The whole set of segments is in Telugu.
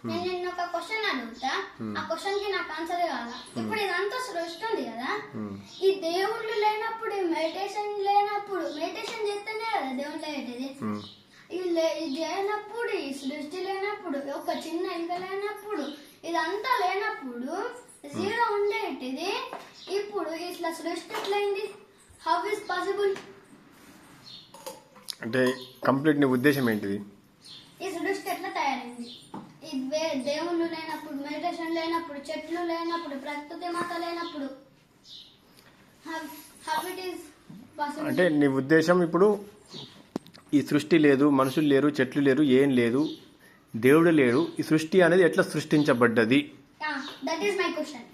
నేను నిన్న ఒక క్వశ్చన్ అడుగుతా, ఆ క్వశ్చన్ కి నాకు ఆన్సర్ కావాలా. ఇప్పుడు ఇదంతా సృష్టి ఉంది కదా, ఈ దేవుళ్ళు లేనప్పుడు, మెడిటేషన్ లేనప్పుడు, మెడిటేషన్ చేస్తేనే కదా దేవుళ్ళు అయ్యేది. ఇది లేనప్పుడు, ఈ సృష్టి లేనప్పుడు, ఒక చిన్న ఇల్లు లేనప్పుడు, ఇదంతా లేనప్పుడు జీరో ఉండేటిది. ఇప్పుడు ఇట్లా సృష్టి ఎట్లయింది? How is possible? అంటే కంప్లీట్ నీ ఉద్దేశం ఏంటిది? ఈ సృష్టి ఎట్లా తయారైంది? ఈ దేవుళ్ళు లేనప్పుడు, మెడిటేషన్ లేనప్పుడు, చెట్లు లేనప్పుడు, ప్రకృతి మాత లేనప్పుడు, హౌ ఇట్ ఈస్ పాసిబుల్? అంటే నీ ఉద్దేశం ఇప్పుడు ఈ సృష్టి లేదు, మనుషులు లేరు, చెట్లు లేరు, ఏం లేదు, దేవుడు లేడు, ఈ సృష్టి అనేది ఎట్లా సృష్టించబడ్డది? That is my question.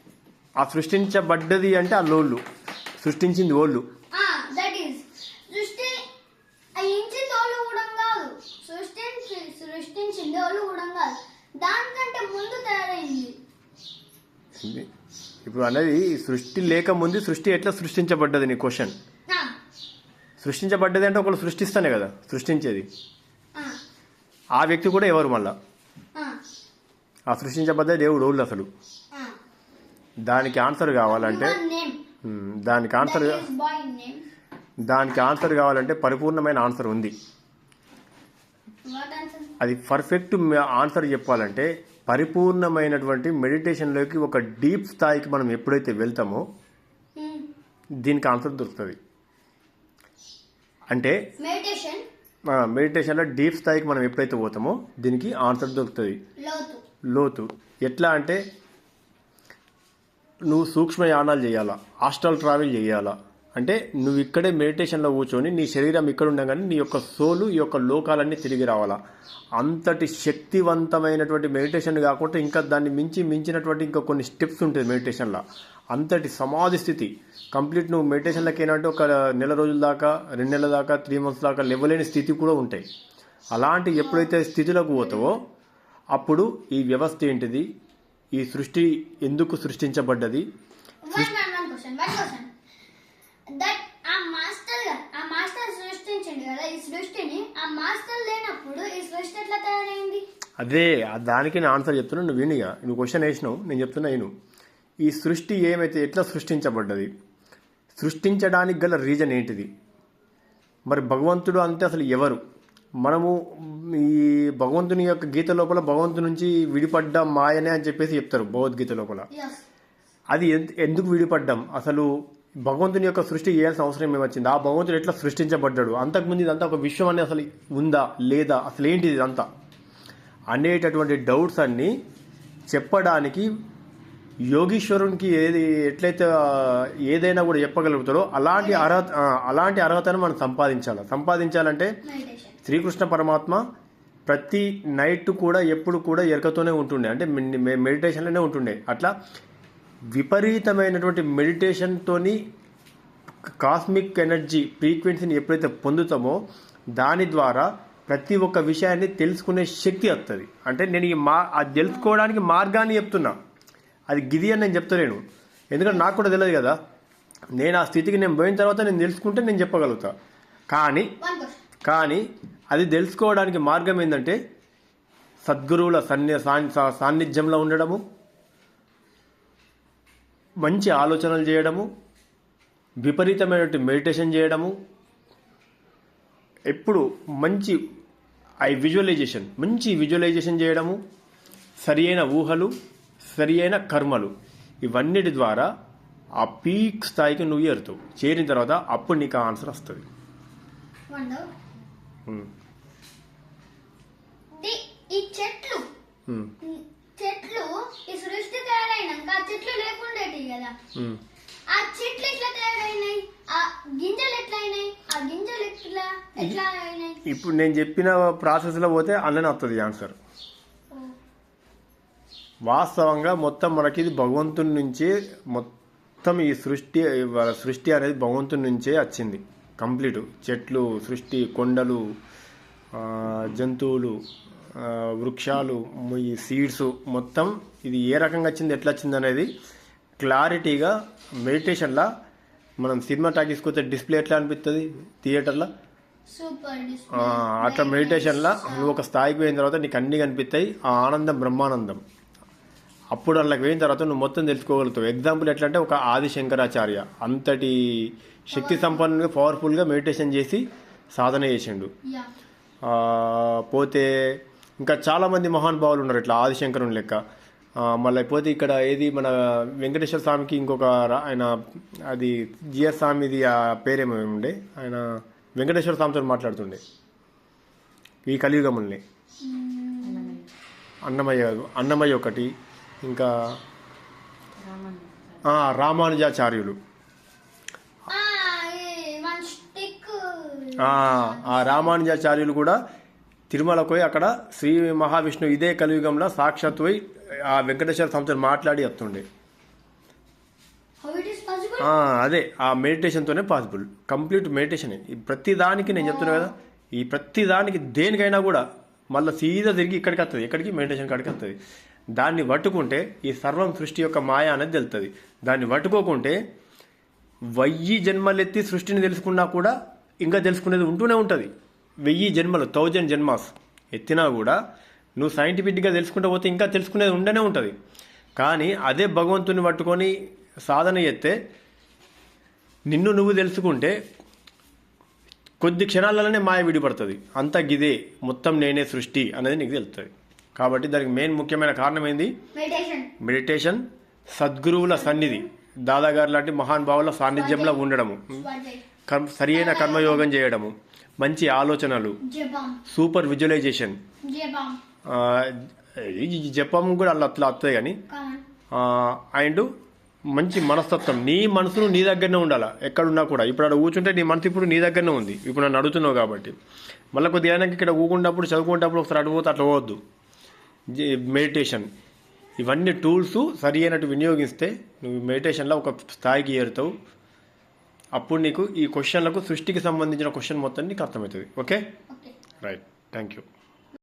ఆ సృష్టించబడ్డది అంటే ఆ లోళ్ళు సృష్టించింది ఓళ్ళు. దట్ ఈస్ సృష్టి అయించింది వాళ్ళు కూడా కాదు, సృష్టించింది వాళ్ళు కూడా కాదు, దానికంటే ముందు తయారైంది. ఇప్పుడు అనేది సృష్టి లేకముందు సృష్టి ఎట్లా సృష్టించబడ్డది నీ క్వశ్చన్. సృష్టించబడ్డది అంటే ఒకళ్ళు సృష్టిస్తానే కదా సృష్టించేది. ఆ వ్యక్తి కూడా ఎవరు మళ్ళా? ఆ సృష్టించబడ్డ దేవుడు ఓళ్ళు. అసలు దానికి ఆన్సర్ కావాలంటే దానికి ఆన్సర్ కావాలంటే పరిపూర్ణమైన ఆన్సర్ ఉంది. అది పర్ఫెక్ట్ ఆన్సర్ చెప్పాలంటే పరిపూర్ణమైనటువంటి మెడిటేషన్లోకి ఒక డీప్ స్థాయికి మనం ఎప్పుడైతే వెళ్తామో దీనికి ఆన్సర్ దొరుకుతుంది. అంటే మెడిటేషన్లో డీప్ స్థాయికి మనం ఎప్పుడైతే పోతామో దీనికి ఆన్సర్ దొరుకుతుంది. లోతు ఎట్లా అంటే నువ్వు సూక్ష్మయానాలు చేయాలా, ఆస్ట్రల్ ట్రావెల్ చేయాలా, అంటే నువ్వు ఇక్కడే మెడిటేషన్లో కూర్చొని నీ శరీరం ఇక్కడ ఉండగానే నీ యొక్క సోలు ఈ యొక్క లోకాలన్నీ తిరిగి రావాలా. అంతటి శక్తివంతమైనటువంటి మెడిటేషన్ కాకుండా ఇంకా దాన్ని మించినటువంటి ఇంకా కొన్ని స్టెప్స్ ఉంటుంది మెడిటేషన్లో. అంతటి సమాధి స్థితి కంప్లీట్ నువ్వు మెడిటేషన్లోకి ఏంటంటే ఒక నెల రోజుల దాకా, 2 నెలల దాకా, 3 months దాకా లేవలేని స్థితి కూడా ఉంటాయి. అలాంటి ఎప్పుడైతే స్థితిలోకి పోతావో అప్పుడు ఈ వ్యవస్థ ఏంటిది, ఈ సృష్టి ఎందుకు సృష్టించబడ్డది. అదే దానికి నేను ఆన్సర్ చెప్తున్నా, నువ్వు వినిగా. నువ్వు క్వశ్చన్ వేసినావు, నేను చెప్తున్నా విను. ఈ సృష్టి ఏమైతే ఎట్లా సృష్టించబడ్డది, సృష్టించడానికి గల రీజన్ ఏంటిది, మరి భగవంతుడు అంటే అసలు ఎవరు? మనము ఈ భగవంతుని యొక్క గీత లోపల భగవంతుని నుంచి విడిపడ్డ మాయనే అని చెప్పేసి చెప్తారు భగవద్గీత లోపల. అది ఎందుకు విడిపడ్డాం, అసలు భగవంతుని యొక్క సృష్టి చేయాల్సిన అవసరం ఏమొచ్చింది, ఆ భగవంతుడు ఎట్లా సృష్టించబడ్డాడు, అంతకుముందు ఇదంతా ఒక విశ్వం అనేది అసలు ఉందా లేదా, అసలు ఏంటిది ఇదంతా అనేటటువంటి డౌట్స్ అన్నీ చెప్పడానికి యోగీశ్వరునికి ఎట్లయితే ఏదైనా కూడా చెప్పగలుగుతారో అలాంటి అర్హతను మనం సంపాదించాలంటే శ్రీకృష్ణ పరమాత్మ ప్రతి నైట్ కూడా ఎప్పుడు కూడా ఎరకతోనే ఉంటుండే, అంటే మెడిటేషన్లోనే ఉంటుండే. అట్లా విపరీతమైనటువంటి మెడిటేషన్తోని కాస్మిక్ ఎనర్జీ ఫ్రీక్వెన్సీని ఎప్పుడైతే పొందుతామో దాని ద్వారా ప్రతి ఒక్క విషయాన్ని తెలుసుకునే శక్తి వస్తుంది. అంటే నేను అది తెలుసుకోవడానికి మార్గాన్ని చెప్తున్నా, అది గిది అని నేను చెప్తలేను, ఎందుకంటే నాకు కూడా తెలియదు కదా. నేను ఆ స్థితికి నేను పోయిన తర్వాత నేను తెలుసుకుంటే నేను చెప్పగలుగుతా. కానీ అది తెలుసుకోవడానికి మార్గం ఏంటంటే సద్గురువుల సాన్నిధ్యంలో ఉండడము, మంచి ఆలోచనలు చేయడము, విపరీతమైనటువంటి మెడిటేషన్ చేయడము, ఎప్పుడు మంచి విజువలైజేషన్ చేయడము, సరి అయిన ఊహలు, సరి అయిన కర్మలు, ఇవన్నిటి ద్వారా ఆ పీక్ స్థాయికి నువ్వు చేరుతావు. చేరిన తర్వాత అప్పుడు నీకు ఆన్సర్ వస్తుంది. ఈ చెట్లు ఈ సృష్టి తయారైనాక ఆ చెట్లు లేకుండేటి కదా, ఆ చెట్లు ఎట్లా తయారైనాయి, ఆ గింజలు ఎట్లా అయినాయి, ఆ గింజలు ఎట్లా అయినాయి? ఇప్పుడు నేను చెప్పిన ప్రాసెస్ లో పోతే అందులోనే వస్తుంది ఆన్సర్. వాస్తవంగా మొత్తం మనకి ఇది భగవంతుని నుంచే, మొత్తం ఈ సృష్టి అనేది భగవంతుని నుంచే వచ్చింది కంప్లీట్. చెట్లు సృష్టి, కొండలు, జంతువులు, వృక్షాలు, ఈ సీడ్స్, మొత్తం ఇది ఏ రకంగా వచ్చింది, ఎట్లా వచ్చింది అనేది క్లారిటీగా మెడిటేషన్లో మనం సినిమా టాకీస్కి వస్తే డిస్ప్లే ఎట్లా అనిపిస్తుంది థియేటర్లో, సూపర్ అట్లా మెడిటేషన్లో నువ్వు ఒక స్థాయికి పోయిన తర్వాత నీకు అన్నీ కనిపిస్తాయి. ఆ ఆనందం బ్రహ్మానందం. అప్పుడు అందులోకి పోయిన తర్వాత నువ్వు మొత్తం తెలుసుకోగలుగుతావు. ఎగ్జాంపుల్ ఎట్లా అంటే ఒక ఆది శంకరాచార్య అంతటి శక్తి సంపన్నుగా పవర్ఫుల్గా మెడిటేషన్ చేసి సాధన చేసిండు. పోతే ఇంకా చాలామంది మహానుభావులు ఉన్నారు ఇట్లా ఆదిశంకరుని లెక్క. మళ్ళీ పోతే ఇక్కడ ఏది మన వెంకటేశ్వర స్వామికి ఇంకొక ఆయన అది జిఎస్ స్వామిది ఆ పేరేమో ఉండే, ఆయన వెంకటేశ్వర స్వామితో మాట్లాడుతుండే ఈ కలియుగముల్ని. అన్నమయ్య ఒకటి, ఇంకా రామానుజాచార్యులు. ఆ రామానుజాచార్యులు కూడా తిరుమలకు పోయి అక్కడ శ్రీ మహావిష్ణువు ఇదే కలియుగంలో సాక్షాత్ పోయి ఆ వెంకటేశ్వర స్వామితో మాట్లాడి వస్తుండే. అదే ఆ మెడిటేషన్తోనే పాసిబుల్. కంప్లీట్ మెడిటేషనే. ఈ ప్రతి దానికి నేను చెప్తున్నా కదా, ఈ ప్రతి దానికి దేనికైనా కూడా మళ్ళీ సీదా తిరిగి ఇక్కడికి వస్తుంది. ఎక్కడికి? మెడిటేషన్ కాడికి వస్తుంది. దాన్ని పట్టుకుంటే ఈ సర్వం సృష్టి యొక్క మాయ అనేది తెలుస్తుంది. దాన్ని పట్టుకోకుంటే 1000 జన్మలెత్తి సృష్టిని తెలుసుకున్నా కూడా ఇంకా తెలుసుకునేది ఉంటూనే ఉంటుంది. 1000 జన్మలు 1000 జన్మాస్ ఎత్తినా కూడా నువ్వు సైంటిఫిక్గా తెలుసుకుంటూ పోతే ఇంకా తెలుసుకునేది ఉండనే ఉంటుంది. కానీ అదే భగవంతుని పట్టుకొని సాధన చేస్తే నిన్ను నువ్వు తెలుసుకుంటే కొద్ది క్షణాలలోనే మాయ విడిపడుతుంది. అంతా గిదే మొత్తం నేనే సృష్టి అనేది నీకు తెలుస్తుంది. కాబట్టి దానికి మెయిన్ ముఖ్యమైన కారణం ఏంది? మెడిటేషన్. సద్గురువుల సన్నిధి, దాదాగారు లాంటి మహానుభావుల సాన్నిధ్యంలో ఉండడము, సరి అయిన కర్మయోగం చేయడము, మంచి ఆలోచనలు, సూపర్ విజువలైజేషన్. జపం కూడా అట్లా వస్తాయి కానీ అండ్ మంచి మనస్తత్వం. నీ మనసును నీ దగ్గరనే ఉండాలి ఎక్కడున్నా కూడా. ఇప్పుడు అక్కడ కూర్చుంటే నీ మనసు ఇప్పుడు నీ దగ్గరనే ఉంది. ఇప్పుడు నన్ను అడుగుతున్నావు కాబట్టి మళ్ళీ కొద్దిగా ఇక్కడ ఊకుంటప్పుడు చదువుకునేటప్పుడు ఒకసారి అడిగిపోతే అట్లా పోవద్దు. మెడిటేషన్ ఇవన్నీ టూల్స్ సరి అయినట్టు వినియోగిస్తే నువ్వు మెడిటేషన్లో ఒక స్థాయికి చేరుతావు. అప్పుడు నీకు ఈ క్వశ్చన్లకు సృష్టికి సంబంధించిన క్వశ్చన్ మొత్తం నీకు అర్థమవుతుంది. Okay, right, thank you.